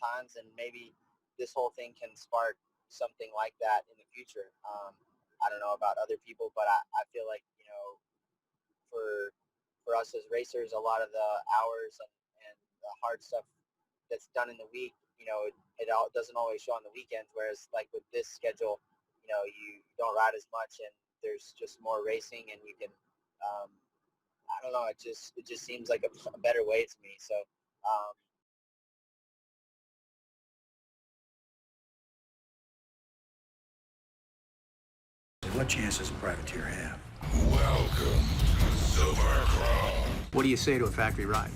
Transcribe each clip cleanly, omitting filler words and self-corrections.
times, and maybe this whole thing can spark something like that in the future. I don't know about other people, but I feel like, for us as racers, a lot of the hours and the hard stuff that's done in the week, it all doesn't always show on the weekends. Whereas like with this schedule, you don't ride as much, and there's just more racing, and you can, I don't know, it just seems like a better way to me. So, what chance does a privateer have? Welcome to Supercross. What do you say to a factory ride?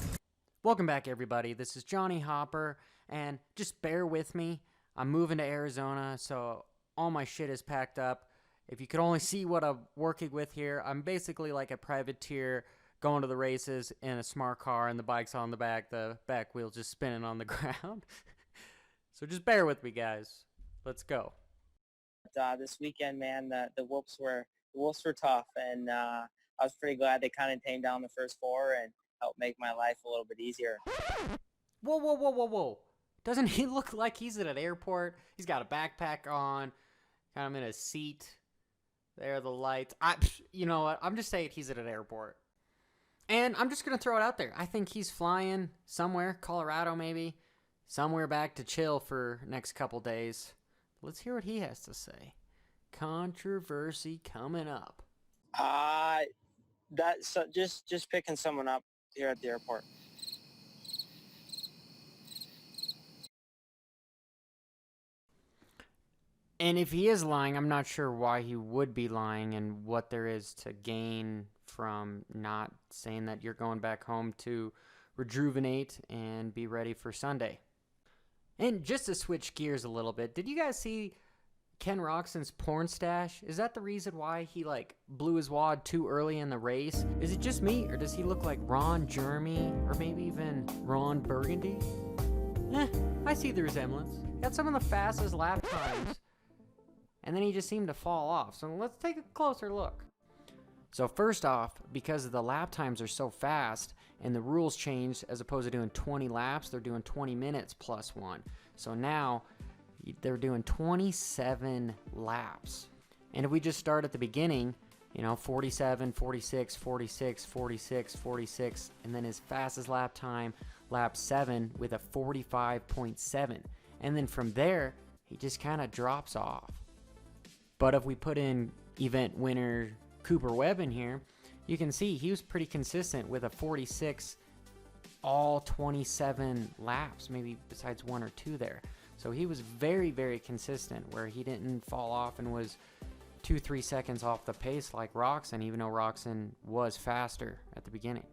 Welcome back, everybody. This is Johnny Hopper, and just bear with me. I'm moving to Arizona, so all my shit is packed up. If you could only see what I'm working with here, I'm basically like a privateer going to the races in a smart car, and the bike's on the back wheel just spinning on the ground. So just bear with me, guys. Let's go. This weekend, man, the Wolves were tough, and I was pretty glad they kind of tamed down the first four and helped make my life a little bit easier. Whoa. Doesn't he look like he's at an airport? He's got a backpack on, kind of in a seat. There are the lights. You know what? I'm just saying he's at an airport. And I'm just going to throw it out there. I think he's flying somewhere, Colorado maybe, somewhere back to chill for next couple days. Let's hear what he has to say. Controversy coming up. Just picking someone up here at the airport. And if he is lying, I'm not sure why he would be lying and what there is to gain from not saying that you're going back home to rejuvenate and be ready for Sunday. And just to switch gears a little bit, did you guys see Ken Roxon's porn stash? Is that the reason why he blew his wad too early in the race? Is it just me, or does he look like Ron Jeremy, or maybe even Ron Burgundy? I see the resemblance. He had some of the fastest lap times, and then he just seemed to fall off. So let's take a closer look. So first off, because the lap times are so fast and the rules changed, as opposed to doing 20 laps, they're doing 20 minutes plus one. So now they're doing 27 laps. And if we just start at the beginning, 47, 46, 46, 46, 46, and then his fastest lap time, lap 7, with a 45.7. And then from there, he just kind of drops off. But if we put in event winner Cooper Webb in here, you can see he was pretty consistent with a 46 all 27 laps, maybe besides one or two there. So he was very, very consistent, where he didn't fall off and was 2-3 seconds off the pace like Roxon, even though Roxon was faster at the beginning.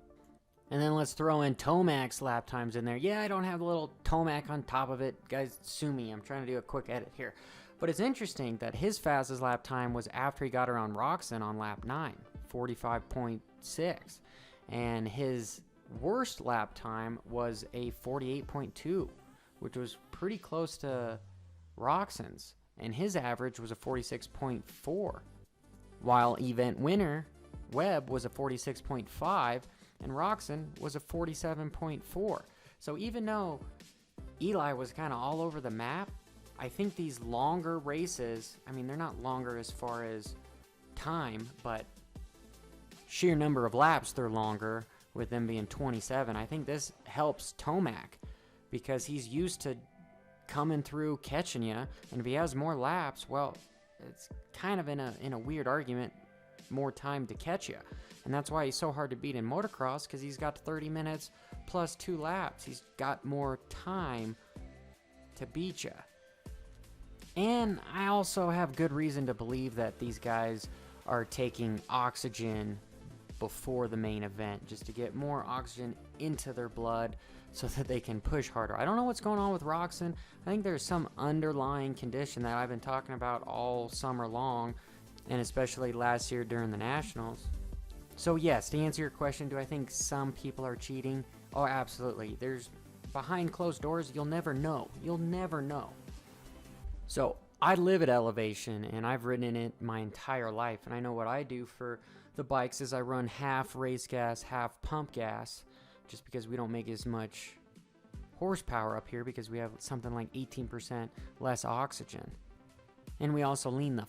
And then let's throw in Tomac's lap times in there. Yeah, I don't have the little Tomac on top of it. Guys, sue me. I'm trying to do a quick edit here. But it's interesting that his fastest lap time was after he got around Roxon on lap 9, 45.6. And his worst lap time was a 48.2, which was pretty close to Roxon's. And his average was a 46.4. While event winner Webb was a 46.5, and Roxon was a 47.4. So even though Eli was kind of all over the map, I think these longer races, they're not longer as far as time, but sheer number of laps, they're longer, with them being 27. I think this helps Tomac because he's used to coming through, catching you, and if he has more laps, well, it's kind of in a weird argument, more time to catch you. And that's why he's so hard to beat in motocross, because he's got 30 minutes plus 2 laps. He's got more time to beat you. And I also have good reason to believe that these guys are taking oxygen before the main event, just to get more oxygen into their blood so that they can push harder. I don't know what's going on with Roxon. I think there's some underlying condition that I've been talking about all summer long, and especially last year during the Nationals. So yes, to answer your question, do I think some people are cheating? Oh, absolutely. There's behind closed doors, you'll never know. You'll never know. So I live at elevation, and I've ridden in it my entire life, and I know what I do for the bikes is I run half race gas, half pump gas, just because we don't make as much horsepower up here because we have something like 18% less oxygen. And we also lean the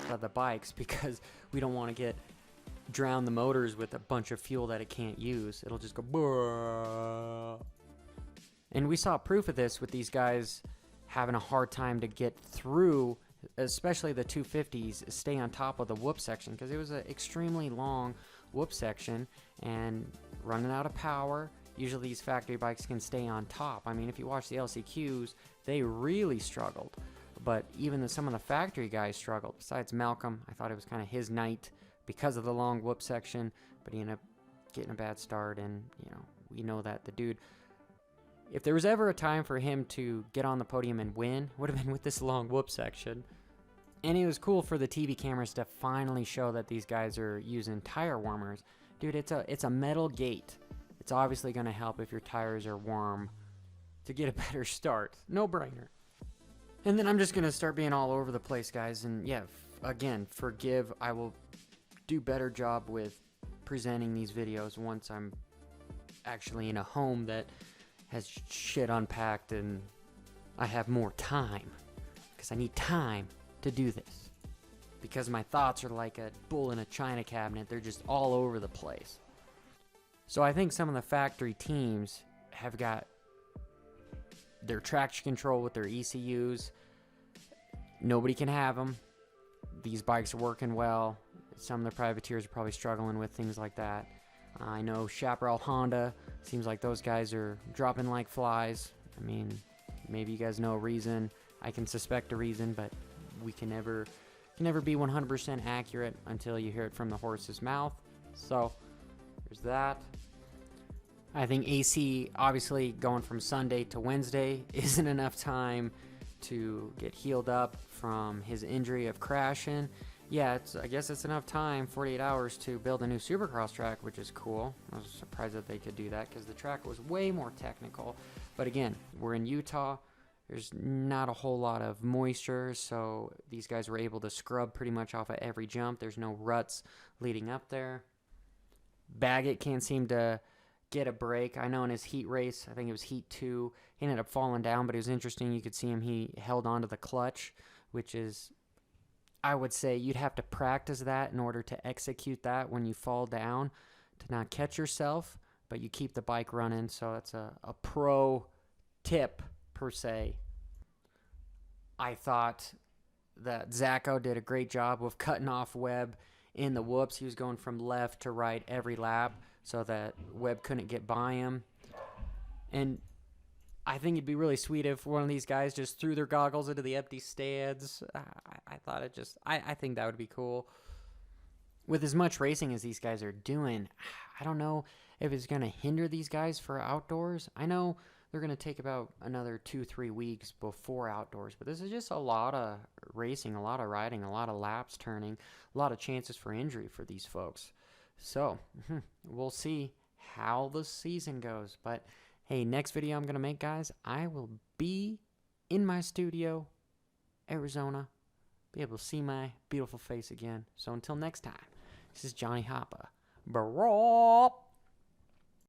out of the bikes because we don't want to drown the motors with a bunch of fuel that it can't use. It'll just go brrrr. And we saw proof of this with these guys having a hard time to get through, especially the 250s, stay on top of the whoop section because it was an extremely long whoop section and running out of power. Usually these factory bikes can stay on top. I mean, if you watch the LCQs, they really struggled. But even some of the factory guys struggled. Besides Malcolm, I thought it was kind of his night because of the long whoop section, but he ended up getting a bad start, and we know that the dude, if there was ever a time for him to get on the podium and win, would have been with this long whoop section. And it was cool for the TV cameras to finally show that these guys are using tire warmers. Dude, it's a metal gate. It's obviously going to help if your tires are warm to get a better start. No brainer. And then I'm just going to start being all over the place, guys. And yeah, again, forgive. I will do better job with presenting these videos once I'm actually in a home that has shit unpacked and I have more time. Because I need time to do this. Because my thoughts are like a bull in a china cabinet. They're just all over the place. So I think some of the factory teams have got their traction control with their ECUs. Nobody can have them. These bikes are working well. Some of the privateers are probably struggling with things like that. I know Chaparral Honda, seems like those guys are dropping like flies. I mean, maybe you guys know a reason. I can suspect a reason, but we can never be 100% accurate until you hear it from the horse's mouth. So there's that. I think AC, obviously, going from Sunday to Wednesday isn't enough time to get healed up from his injury of crashing. Yeah, I guess it's enough time, 48 hours, to build a new Supercross track, which is cool. I was surprised that they could do that because the track was way more technical. But again, we're in Utah. There's not a whole lot of moisture, so these guys were able to scrub pretty much off of every jump. There's no ruts leading up there. Baggett can't seem to get a break. I know in his heat race, I think it was heat 2, he ended up falling down, but it was interesting. You could see him, he held onto the clutch, which is, I would say you'd have to practice that in order to execute that when you fall down, to not catch yourself, but you keep the bike running. So that's a pro tip per se. I thought that Zacho did a great job of cutting off Webb in the whoops. He was going from left to right every lap so that Webb couldn't get by him. And I think it'd be really sweet if one of these guys just threw their goggles into the empty stands. I think that would be cool. With as much racing as these guys are doing, I don't know if it's going to hinder these guys for outdoors. I know they're going to take about another 2-3 weeks before outdoors, but this is just a lot of racing, a lot of riding, a lot of laps turning, a lot of chances for injury for these folks. So we'll see how the season goes. But hey, next video I'm going to make, guys, I will be in my studio, Arizona, be able to see my beautiful face again. So until next time, this is Johnny Hoppa. Bro.